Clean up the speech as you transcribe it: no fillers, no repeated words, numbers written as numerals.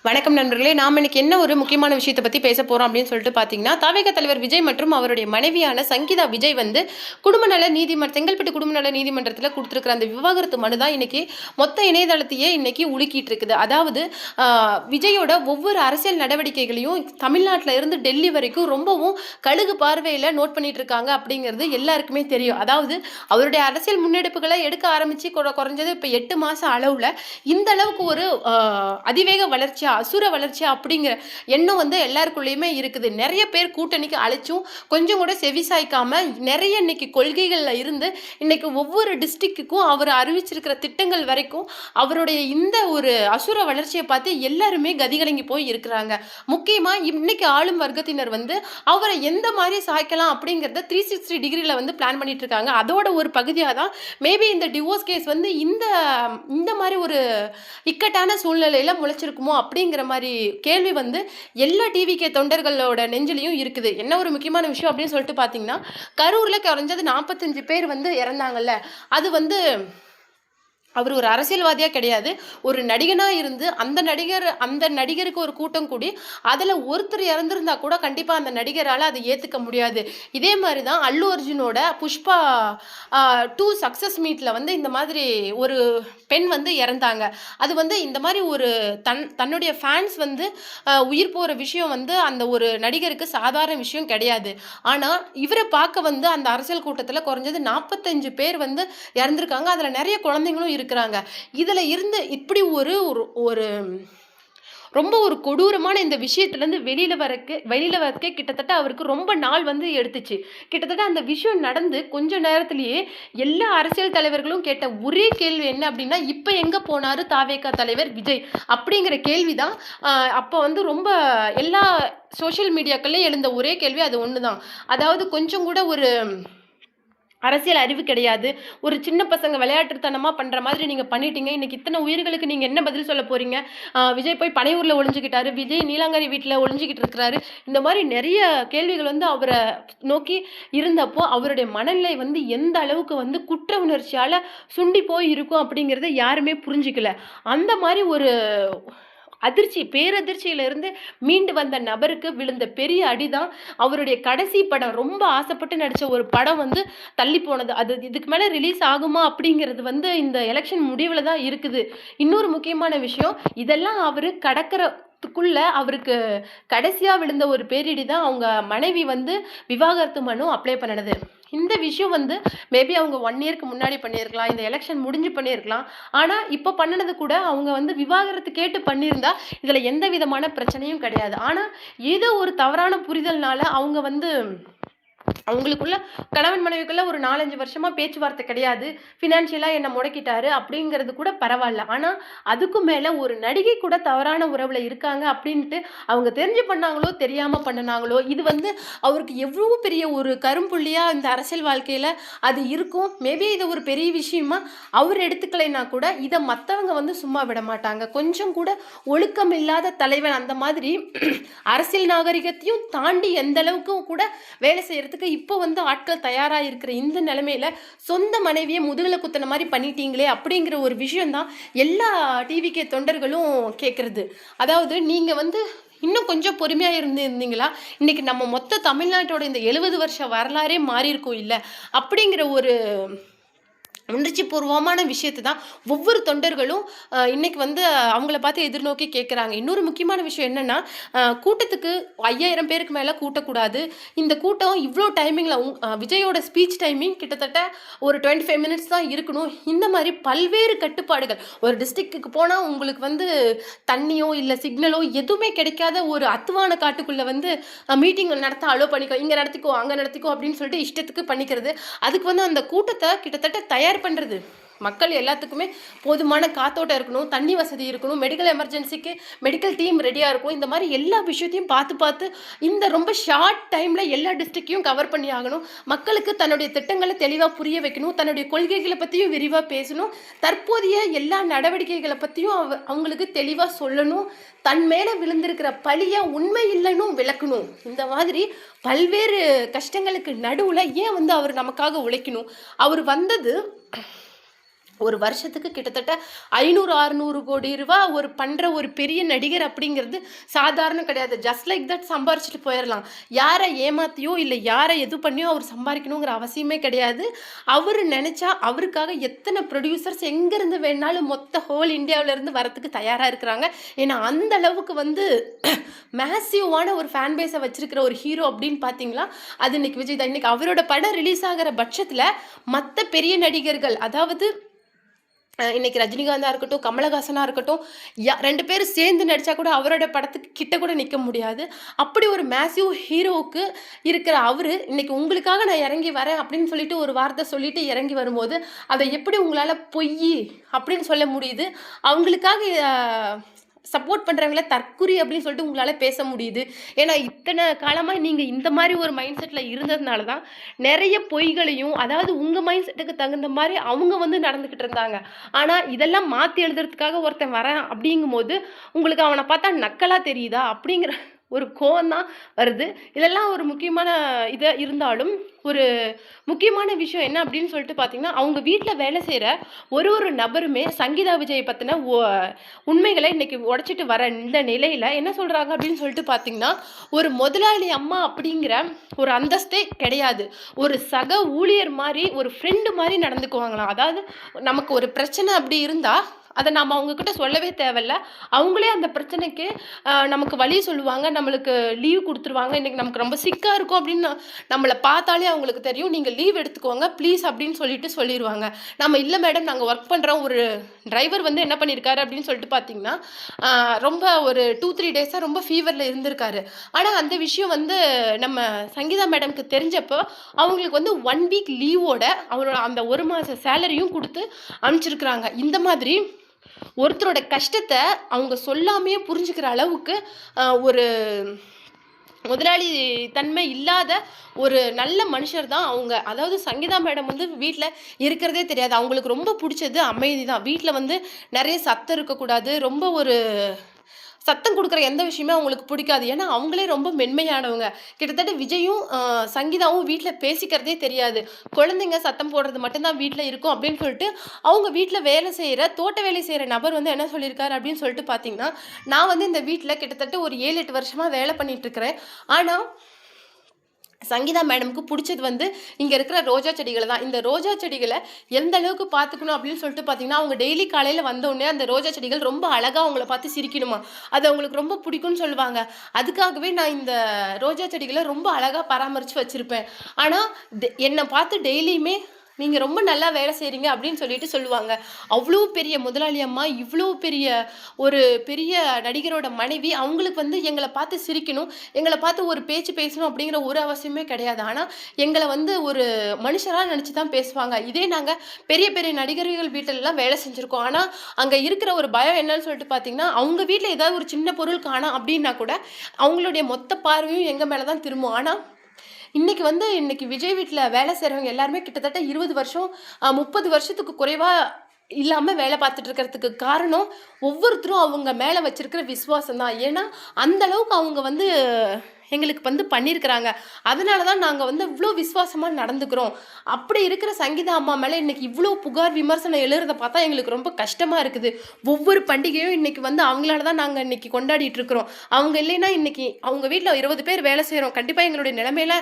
வணக்கம் நண்பர்களே. நாம் இன்னைக்கு என்ன ஒரு முக்கியமான விஷயத்தை பற்றி பேச போகிறோம் அப்படின்னு சொல்லிட்டு பார்த்தீங்கன்னா, தவேக தலைவர் விஜய் மற்றும் அவருடைய மனைவியான சங்கீதா விஜய் வந்து செங்கல்பட்டு குடும்ப நல நீதிமன்றத்தில் கொடுத்துருக்கிற அந்த விவாகரத்து மனு தான் இன்னைக்கு மொத்த இணையதளத்தையே இன்னைக்கு உலுக்கிட்டு இருக்குது. அதாவது விஜயோட ஒவ்வொரு அரசியல் நடவடிக்கைகளையும் தமிழ்நாட்டில் இருந்து டெல்லி வரைக்கும் ரொம்பவும் கழுகு பார்வையில் நோட் பண்ணிட்டு இருக்காங்க அப்படிங்கிறது எல்லாருக்குமே தெரியும். அதாவது அவருடைய அரசியல் முன்னெடுப்புகளை எடுக்க ஆரம்பித்து குறைஞ்சது இப்போ 8 மாதம் அளவில் இந்த அளவுக்கு ஒரு அதிவேக வளர்ச்சி அசுர வளர்ச்சி அப்படிங்கிற எண்ணம் வந்து எல்லாருக்குள்ளேயுமே இருக்குது. நிறைய பேர் கூட்டணிக்கு அழைச்சும் கொஞ்சம் கூட செவிசாய்க்காம நிறைய இன்னைக்கு கொள்கைகள்ல இருந்து இன்னைக்கு ஒவ்வொரு டிஸ்ட்ரிக்ட்டுக்கும் அவர் அறிவிச்சிருக்கிற திட்டங்கள் வரைக்கும் அவருடைய இந்த ஒரு அசுர வளர்ச்சியை பார்த்து எல்லாருமே கதிகலங்கி போய் இருக்கிறாங்க. முக்கியமா இன்னைக்கு ஆளும் வர்க்கத்தினர் வந்து அவரை எந்த மாதிரி சாய்க்கலாம் அப்படிங்கிறத 360 டிகிரியில் வந்து பிளான் பண்ணிட்டு இருக்காங்க. அதோட ஒரு பகுதியாக தான் மேபி இந்த டிவோர்ஸ் கேஸ் வந்து இந்த மாதிரி ஒரு இக்கட்டான சூழ்நிலையில முளைச்சிருக்குமோ அப்படிங்கிற மாதிரி கேள்வி வந்து எல்லா டிவிகே தொண்டர்களோட நெஞ்சிலையும் இருக்குது. என்ன ஒரு முக்கியமான விஷயம் அப்படின்னு சொல்லிட்டு பார்த்தீங்கன்னா, கரூர்ல குறைஞ்சது 45 பேர் வந்து இறந்தாங்கல்ல. அது வந்து அவர் ஒரு அரசியல்வாதியாக கிடையாது, ஒரு நடிகனாக இருந்து அந்த நடிகருக்கு ஒரு கூட்டம் கூடி அதில் ஒருத்தர் இறந்துருந்தா கூட கண்டிப்பாக அந்த நடிகரால் அதை ஏற்றுக்க முடியாது. இதே மாதிரி தான் அல்லு அர்ஜுனோட புஷ்பா 2 சக்ஸஸ் மீட்டில் வந்து இந்த மாதிரி ஒரு பெண் வந்து இறந்தாங்க. அது வந்து இந்த மாதிரி ஒரு தன்னுடைய ஃபேன்ஸ் வந்து உயிர் போகிற விஷயம் வந்து அந்த ஒரு நடிகருக்கு சாதாரண விஷயம் கிடையாது. ஆனால் இவரை பார்க்க வந்து அந்த அரசியல் கூட்டத்தில் குறைஞ்சது 45 பேர் வந்து இறந்துருக்காங்க. அதில் நிறைய குழந்தைங்களும் இருக்கிறாங்க. இதுல இருந்து இப்படி ஒரு ஒரு ரொம்ப ஒரு கொடூரமான இந்த விஷயத்துலேருந்து வெளியில வரக்கே கிட்டத்தட்ட அவருக்கு ரொம்ப நாள் வந்து எடுத்துச்சு. கிட்டத்தட்ட அந்த விஷயம் நடந்து கொஞ்ச நேரத்திலேயே எல்லா அரசியல் தலைவர்களும் கேட்ட ஒரே கேள்வி என்ன அப்படின்னா, இப்போ எங்கே போனாரு தாவேகா தலைவர் விஜய் அப்படிங்கிற கேள்வி தான். அப்போ வந்து ரொம்ப எல்லா சோஷியல் மீடியாக்கள்லேயும் எழுந்த ஒரே கேள்வி அது ஒன்று தான். அதாவது கொஞ்சம் கூட ஒரு அரசியல் அறிவு கிடையாது, ஒரு சின்ன பசங்க விளையாட்டுத்தனமாக பண்ணுற மாதிரி நீங்கள் பண்ணிட்டீங்க, இன்னைக்கு இத்தனை உயிர்களுக்கு நீங்கள் என்ன பதில் சொல்ல போகிறீங்க? விஜய் போய் பனையூரில் ஒளிஞ்சுக்கிட்டாரு, விஜய் நீலாங்கரி வீட்டில் ஒளிஞ்சிக்கிட்டு இருக்கிறாரு. இந்த மாதிரி நிறைய கேள்விகள் வந்து அவரை நோக்கி இருந்தப்போ அவருடைய மனநிலை வந்து எந்த அளவுக்கு வந்து குற்ற உணர்ச்சியால் சுண்டி போய் இருக்கும் அப்படிங்கிறத யாருமே புரிஞ்சிக்கல. அந்த மாதிரி ஒரு பேரதிர்ச்சியிலிருந்து மீண்டு வந்த நபருக்கு விழுந்த பெரிய அடிதான் அவருடைய கடைசி படம். ரொம்ப ஆசைப்பட்டு நடித்த ஒரு படம் வந்து தள்ளி போனது. அது இதுக்கு மேலே ரிலீஸ் ஆகுமா அப்படிங்கிறது வந்து இந்த எலெக்ஷன் முடிவில் தான் இருக்குது. இன்னொரு முக்கியமான விஷயம், இதெல்லாம் அவர் கடக்கிறதுக்குள்ள அவருக்கு கடைசியாக விழுந்த ஒரு பேரிடி தான் அவங்க மனைவி வந்து விவாகரத்து மனு அப்ளை பண்ணினது. இந்த விஷயம் வந்து மேபி அவங்க 1 இயருக்கு முன்னாடி பண்ணியிருக்கலாம், இந்த எலெக்ஷன் முடிஞ்சு பண்ணியிருக்கலாம். ஆனால் இப்போ பண்ணினது கூட அவங்க வந்து விவாகரத்து கேட்டு பண்ணியிருந்தா இதில் எந்த விதமான பிரச்சனையும் கிடையாது. ஆனால் ஏதோ ஒரு தவறான புரிதல்னால அவங்க வந்து அவங்களுக்குள்ள கணவன் மனைவிக்குள்ள ஒரு 4-5 வருஷமா பேச்சுவார்த்தை கிடையாது, ஃபினான்ஷியலாக என்னை முடக்கிட்டாரு அப்படிங்கிறது கூட பரவாயில்ல. ஆனால் அதுக்கும் மேலே ஒரு நடிகை கூட தவறான உறவில் இருக்காங்க அப்படின்ட்டு அவங்க தெரிஞ்சு பண்ணாங்களோ தெரியாமல் பண்ணினாங்களோ, இது வந்து அவருக்கு எவ்வளோ பெரிய ஒரு கரும்புள்ளியாக இந்த அரசியல் வாழ்க்கையில் அது இருக்கும். மேபி இதை ஒரு பெரிய விஷயமா அவர் எடுத்துக்கலைன்னா கூட இதை மற்றவங்க வந்து சும்மா விட மாட்டாங்க. கொஞ்சம் கூட ஒழுக்கம் இல்லாத தலைவன் அந்த மாதிரி அரசியல் நாகரிகத்தையும் தாண்டி எந்த அளவுக்கும் கூட வேலை செய்யறதுக்கு இப்போ வந்து ஆட்கள் தயாராக இருக்கிற இந்த நிலைமையில சொந்த மனைவியை முதுகுல குத்துன மாதிரி பண்ணிட்டீங்களே அப்படிங்கிற ஒரு விஷயம் தான் எல்லா டிவிகே தொண்டர்களும் கேட்கறது. அதாவது நீங்க வந்து இன்னும் கொஞ்சம் பொறுமையாக இருந்தீங்களா, இன்னைக்கு நம்ம மொத்த தமிழ்நாட்டோட இந்த 70 வருஷ வரலாறே மாறி இருக்கும் இல்லை அப்படிங்கிற ஒரு உணர்ச்சி பூர்வமான விஷயத்தை தான் ஒவ்வொரு தொண்டர்களும் இன்னைக்கு வந்து அவங்கள பார்த்து எதிர்நோக்கி கேட்குறாங்க. இன்னொரு முக்கியமான விஷயம் என்னென்னா, கூட்டத்துக்கு 5000 பேருக்கு மேலே கூட்டக்கூடாது. இந்த கூட்டம் இவ்வளோ டைமிங்கில் விஜயோட ஸ்பீச் டைமிங் கிட்டத்தட்ட ஒரு 25 மினிட்ஸ் தான் இருக்கணும். இந்த மாதிரி பல்வேறு கட்டுப்பாடுகள். ஒரு டிஸ்ட்ரிக்ட்டுக்கு போனால் உங்களுக்கு வந்து தண்ணியோ இல்லை சிக்னலோ எதுவுமே கிடைக்காத ஒரு அத்துவான காட்டுக்குள்ளே வந்து மீட்டிங் நடத்த அலோ பண்ணிக்கோ, இங்கே நடத்திக்கோ அங்கே நடத்திக்கோ அப்படின்னு சொல்லிட்டு இஷ்டத்துக்கு பண்ணிக்கிறது. அதுக்கு வந்து அந்த கூட்டத்தை கிட்டத்தட்ட தயார் பண்ணுறது. மக்கள் எல்லாத்துக்குமே போதுமான காத்தோட்டம் இருக்கணும், தண்ணி வசதி இருக்கணும், மெடிக்கல் எமர்ஜென்சிக்கு மெடிக்கல் டீம் ரெடியாக இருக்கும். இந்த மாதிரி எல்லா விஷயத்தையும் பார்த்து இந்த ரொம்ப ஷார்ட் டைமில் எல்லா டிஸ்ட்ரிக்டையும் கவர் பண்ணி ஆகணும். மக்களுக்கு தன்னுடைய திட்டங்களை தெளிவாக புரிய வைக்கணும், தன்னுடைய கொள்கைகளை பற்றியும் விரிவாக பேசணும், தற்போதைய எல்லா நடவடிக்கைகளை பற்றியும் அவங்களுக்கு தெளிவாக சொல்லணும், தன் மேலே விழுந்திருக்கிற பழியை உண்மை இல்லைன்னு விளக்கணும். இந்த மாதிரி பல்வேறு கஷ்டங்களுக்கு நடுவில் ஏன் வந்து அவர் நமக்காக உழைக்கணும்? அவர் வந்தது ஒரு வருஷத்துக்கு கிட்டத்தட்ட 500-600 கோடி ரூபா பண்ற ஒரு பெரிய நடிகர் அப்படிங்கிறது சாதாரணம் கிடையாது. ஜஸ்ட் லைக் தட் சம்பாரிச்சுட்டு போயிடலாம். யாரை ஏமாத்தியோ இல்லை யாரை எது பண்ணியோ அவர் சம்பாதிக்கணுங்கிற அவசியமே கிடையாது. அவர் நினைச்சா அவருக்காக எத்தனை ப்ரொடியூசர்ஸ் எங்கேருந்து வேணாலும் மொத்த ஹோல் இந்தியாவிலேருந்து வரத்துக்கு தயாராக இருக்கிறாங்க. ஏன்னா அந்த அளவுக்கு வந்து மேசிவான ஒரு ஃபேன் பேஸை வச்சிருக்கிற ஒரு ஹீரோ அப்படின்னு பார்த்தீங்களா, அது இன்னைக்கு விஜய் தான். இன்னைக்கு அவரோட படம் ரிலீஸ் ஆகிற பட்சத்தில் மற்ற பெரிய நடிகர்கள், அதாவது இன்னைக்கு ரஜினிகாந்தா இருக்கட்டும், கமலஹாசனா இருக்கட்டும், 2 பேரும் சேர்ந்து நடிச்சா கூட அவரோட படத்துக்கு கிட்ட கூட நிற்க முடியாது. அப்படி ஒரு மேசிவ் ஹீரோவுக்கு இருக்கிற அவரு இன்னைக்கு உங்களுக்காக நான் இறங்கி வரேன் அப்படின்னு சொல்லிட்டு ஒரு வார்த்தை சொல்லிட்டு இறங்கி வரும்போது அதை எப்படி உங்களால் பொய் அப்படின்னு சொல்ல முடியுது? அவங்களுக்காக சப்போர்ட் பண்ணுறவங்கள தற்குறி அப்படின்னு சொல்லிட்டு உங்களால் பேச முடியுது. ஏன்னா இத்தனை காலமாக நீங்கள் இந்த மாதிரி ஒரு மைண்ட் செட்டில் இருந்ததுனால தான் நிறைய பொய்களையும், அதாவது உங்கள் மைண்ட் செட்டுக்கு தகுந்த மாதிரி அவங்க வந்து நடந்துக்கிட்டு இருந்தாங்க. ஆனால் இதெல்லாம் மாற்றி எழுதுறதுக்காக ஒருத்தன் வரேன் அப்படிங்கும்போது உங்களுக்கு அவனை பார்த்தா நக்கலாக தெரியுதா அப்படிங்கிற ஒரு கோவம் தான் வருது. இதெல்லாம் ஒரு முக்கியமான இருந்தாலும் ஒரு முக்கியமான விஷயம் என்ன அப்படின்னு சொல்லிட்டு பார்த்தீங்கன்னா, அவங்க வீட்டில் வேலை செய்கிற ஒரு நபருமே சங்கீதா விஜயை பற்றின உண்மைகளை இன்னைக்கு உடைச்சிட்டு வர இந்த நிலையில் என்ன சொல்கிறாங்க அப்படின்னு சொல்லிட்டு பார்த்தீங்கன்னா, ஒரு முதலாளி அம்மா அப்படிங்கிற ஒரு அந்தஸ்தே கிடையாது. ஒரு சக ஊழியர் மாதிரி, ஒரு ஃப்ரெண்டு மாதிரி நடந்துக்குவாங்களாம். அதாவது நமக்கு ஒரு பிரச்சனை அப்படி இருந்தால் அதை நாம் அவங்கக்கிட்ட சொல்லவே தேவையில்ல. அவங்களே அந்த பிரச்சனைக்கு நமக்கு வழி சொல்லுவாங்க, நம்மளுக்கு லீவ் கொடுத்துருவாங்க. இன்றைக்கி நமக்கு ரொம்ப சிக்காக இருக்கும் அப்படின்னு நம்மளை பார்த்தாலே அவங்களுக்கு தெரியும். நீங்கள் லீவ் எடுத்துக்கோங்க ப்ளீஸ் அப்படின்னு சொல்லிடுவாங்க. நம்ம இல்லை மேடம் நாங்கள் ஒர்க் பண்ணுறோம். ஒரு டிரைவர் வந்து என்ன பண்ணியிருக்காரு அப்படின்னு சொல்லிட்டு பார்த்தீங்கன்னா, ரொம்ப ஒரு 2-3 டேஸாக ரொம்ப ஃபீவரில் இருந்திருக்காரு. ஆனால் அந்த விஷயம் வந்து நம்ம சங்கீதா மேடம்க்கு தெரிஞ்சப்போ அவங்களுக்கு வந்து 1 வீக் லீவோட அவரோட அந்த 1 மாத சேலரியும் கொடுத்து அனுப்பிச்சிருக்கிறாங்க. இந்த மாதிரி ஒருத்தரோட கஷ்டத்தை அவங்க சொல்லாமையே புரிஞ்சுக்கிற அளவுக்கு ஒரு முதலாளி தன்மை இல்லாத ஒரு நல்ல மனுஷர் தான் அவங்க. அதாவது சங்கீதா மேடம் வந்து வீட்டில் இருக்கிறதே தெரியாது. அவங்களுக்கு ரொம்ப பிடிச்சது அமைதி தான். வீட்டில் வந்து நிறைய சத்தம் இருக்கக்கூடாது, ரொம்ப ஒரு சத்தம் கொடுக்குற எந்த விஷயமே அவங்களுக்கு பிடிக்காது. ஏன்னா அவங்களே ரொம்ப மென்மையானவங்க. கிட்டத்தட்ட விஜயும் சங்கீதாவும் வீட்டில் பேசிக்கிறதே தெரியாது. குழந்தைங்க சத்தம் போடுறது மட்டும்தான் வீட்டில் இருக்கும் அப்படின்னு சொல்லிட்டு அவங்க வீட்டில் வேலை செய்கிற தோட்ட வேலை செய்கிற நபர் வந்து என்ன சொல்லியிருக்காரு அப்படின்னு சொல்லிட்டு பார்த்தீங்கன்னா, நான் வந்து இந்த வீட்டில் கிட்டத்தட்ட ஒரு 7-8 வருஷமாக வேலை பண்ணிகிட்ருக்கிறேன். ஆனால் சங்கீதா மேடமுக்கு பிடிச்சது வந்து இங்கே இருக்கிற ரோஜா செடிகளை தான். இந்த ரோஜா செடிகளை எந்த அளவுக்கு பார்த்துக்கணும் அப்படின்னு சொல்லிட்டு பார்த்தீங்கன்னா, அவங்க டெய்லி காலையில் வந்தோடனே அந்த ரோஜா செடிகள் ரொம்ப அழகாக அவங்கள பார்த்து சிரிக்கணுமா, அது அவங்களுக்கு ரொம்ப பிடிக்கும்னு சொல்லுவாங்க. அதுக்காகவே நான் இந்த ரோஜா செடிகளை ரொம்ப அழகாக பராமரித்து வச்சுருப்பேன். ஆனால் என்னை பார்த்து டெய்லியுமே நீங்கள் ரொம்ப நல்லா வேலை செய்கிறீங்க அப்படின்னு சொல்லிட்டு சொல்லுவாங்க. அவ்வளோ பெரிய முதலாளி அம்மா, இவ்வளோ பெரிய நடிகரோட மனைவி, அவங்களுக்கு வந்து எங்களை பார்த்து சிரிக்கணும், எங்களை பார்த்து ஒரு பேச்சு பேசணும் அப்படிங்கிற ஒரு அவசியமே கிடையாது. ஆனால் எங்களை வந்து ஒரு மனுஷராக நினச்சி தான் பேசுவாங்க. இதே நாங்கள் பெரிய நடிகர்கள் வீட்டிலலாம் வேலை செஞ்சுருக்கோம். ஆனால் அங்கே இருக்கிற ஒரு பயம் என்னன்னு சொல்லிட்டு பார்த்தீங்கன்னா, அவங்க வீட்டில் ஏதாவது ஒரு சின்ன பொருள் காணோம் அப்படின்னா கூட அவங்களுடைய மொத்த பார்வையும் எங்கள் மேலே தான் திரும்பும். ஆனால் இன்னைக்கு விஜய் வீட்டில் வேலை செய்கிறவங்க எல்லாருமே கிட்டத்தட்ட 20 வருஷம் 30 வருஷத்துக்கு குறைவாக இல்லாமல் வேலை பார்த்துட்டு இருக்கிறதுக்கு காரணம் ஒவ்வொருத்தரும் அவங்க மேலே வச்சிருக்கிற விசுவாசம் தான். ஏன்னா அந்த அளவுக்கு அவங்க வந்து எங்களுக்கு வந்து பண்ணியிருக்கிறாங்க. அதனால தான் நாங்கள் வந்து இவ்வளோ விசுவாசமாக நடந்துக்கிறோம். அப்படி இருக்கிற சங்கீதா அம்மா மேலே இன்னைக்கு இவ்வளோ புகார் விமர்சனம் எழுறதை பார்த்தா எங்களுக்கு ரொம்ப கஷ்டமாக இருக்குது. ஒவ்வொரு பண்டிகையும் இன்னைக்கு வந்து அவங்களால தான் நாங்கள் இன்னைக்கு கொண்டாடிட்டு இருக்கிறோம். அவங்க இல்லைன்னா இன்னைக்கு அவங்க வீட்டில் 20 பேர் வேலை செய்கிறோம். கண்டிப்பாக எங்களுடைய நிலைமையில